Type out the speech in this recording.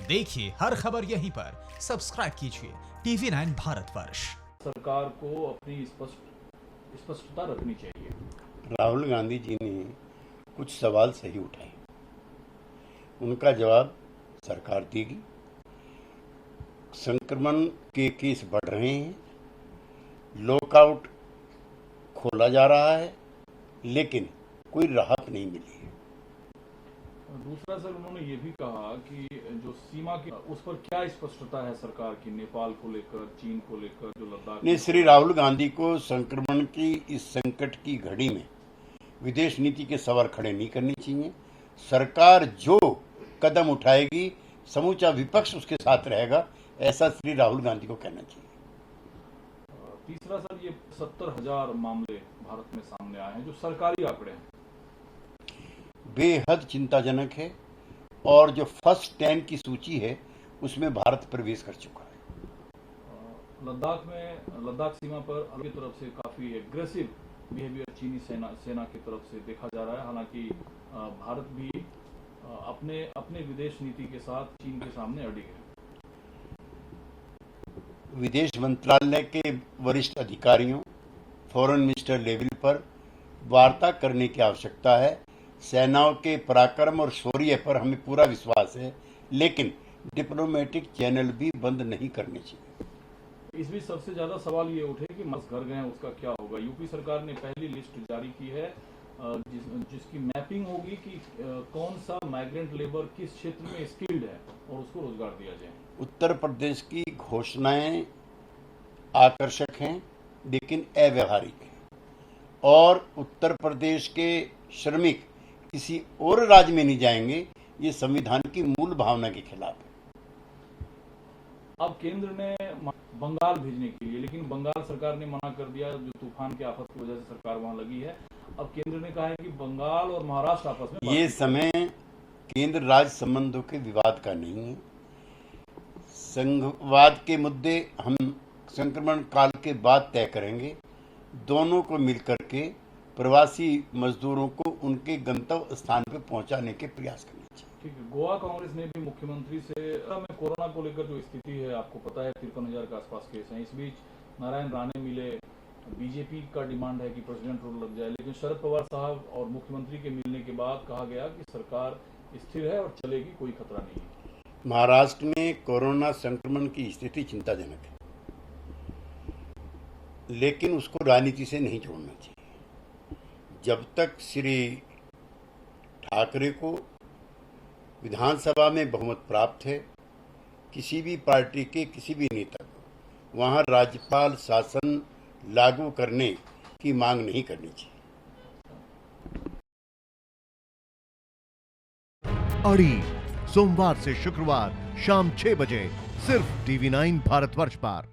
देखिए हर खबर यहीं पर, सब्सक्राइब कीजिए TV9 भारतवर्ष। सरकार को अपनी स्पष्टता रखनी चाहिए। राहुल गांधी जी ने कुछ सवाल सही उठाए, उनका जवाब सरकार देगी। संक्रमण के केस बढ़ रहे हैं, लॉकआउट खोला जा रहा है, लेकिन कोई राहत नहीं मिली है। दूसरा सर, उन्होंने ये भी कहा कि जो सीमा की उस पर क्या स्पष्टता है सरकार की, नेपाल को लेकर, चीन को लेकर, जो लद्दाख ने श्री राहुल गांधी को संक्रमण की इस संकट की घड़ी में विदेश नीति के सवाल खड़े नहीं करने चाहिए। सरकार जो कदम उठाएगी, समूचा विपक्ष उसके साथ रहेगा, ऐसा श्री राहुल गांधी को कहना चाहिए। तीसरा सर, ये 70,000 मामले भारत में सामने आए हैं, जो सरकारी आंकड़े हैं, बेहद चिंताजनक है। और जो फर्स्ट 10 की सूची है, उसमें भारत प्रवेश कर चुका है। लद्दाख सीमा पर की तरफ से काफी एग्रेसिव बिहेवियर चीनी सेना की तरफ से देखा जा रहा है। हालांकि भारत भी अपने विदेश नीति के साथ चीन के सामने अड़िग है। विदेश मंत्रालय के वरिष्ठ अधिकारियों, फॉरेन मिनिस्टर लेवल पर वार्ता करने की आवश्यकता है। सेनाओं के पराक्रम और शौर्य पर हमें पूरा विश्वास है, लेकिन डिप्लोमेटिक चैनल भी बंद नहीं करने चाहिए। इस बीच सबसे ज्यादा सवाल ये उठे कि मस घर गए हैं, उसका क्या होगा। यूपी सरकार ने पहली लिस्ट जारी की है, जिसकी मैपिंग होगी कि कौन सा माइग्रेंट लेबर किस क्षेत्र में स्किल्ड है और उसको रोजगार दिया जाए। उत्तर प्रदेश की घोषणाएं आकर्षक हैं, लेकिन अव्यावहारिक हैं, और उत्तर प्रदेश के श्रमिक किसी और राज्य में नहीं जाएंगे, ये संविधान की मूल भावना के खिलाफ है। अब केंद्र ने बंगाल भेजने के लिए, लेकिन बंगाल सरकार ने मना कर दिया, जो तूफान की आफत की वजह से सरकार वहां लगी है। अब केंद्र ने कहा है कि बंगाल और महाराष्ट्र आपस में ये समय केंद्र राज्य संबंधों के विवाद का नहीं है। संघवाद के मुद्दे हम संक्रमण काल के बाद तय करेंगे। दोनों को मिलकर के प्रवासी मजदूरों को उनके गंतव्य स्थान पर पहुंचाने के प्रयास करने चाहिए। ठीक है। गोवा कांग्रेस ने भी मुख्यमंत्री से में कोरोना को लेकर जो स्थिति है, आपको पता है 53,000 के आसपास केस हैं। इस बीच नारायण राणे मिले, बीजेपी का डिमांड है कि प्रेसिडेंट रूल लग जाए, लेकिन शरद पवार साहब और मुख्यमंत्री के मिलने के बाद कहा गया कि सरकार स्थिर है और चलेगी, कोई खतरा नहीं है। महाराष्ट्र में कोरोना संक्रमण की स्थिति चिंताजनक है, लेकिन उसको राजनीति से नहीं जोड़ना चाहिए। जब तक श्री ठाकरे को विधानसभा में बहुमत प्राप्त है, किसी भी पार्टी के किसी भी नेता को वहां राज्यपाल शासन लागू करने की मांग नहीं करनी चाहिए। अड़ी सोमवार से शुक्रवार शाम 6 बजे सिर्फ TV9 भारतवर्ष पर।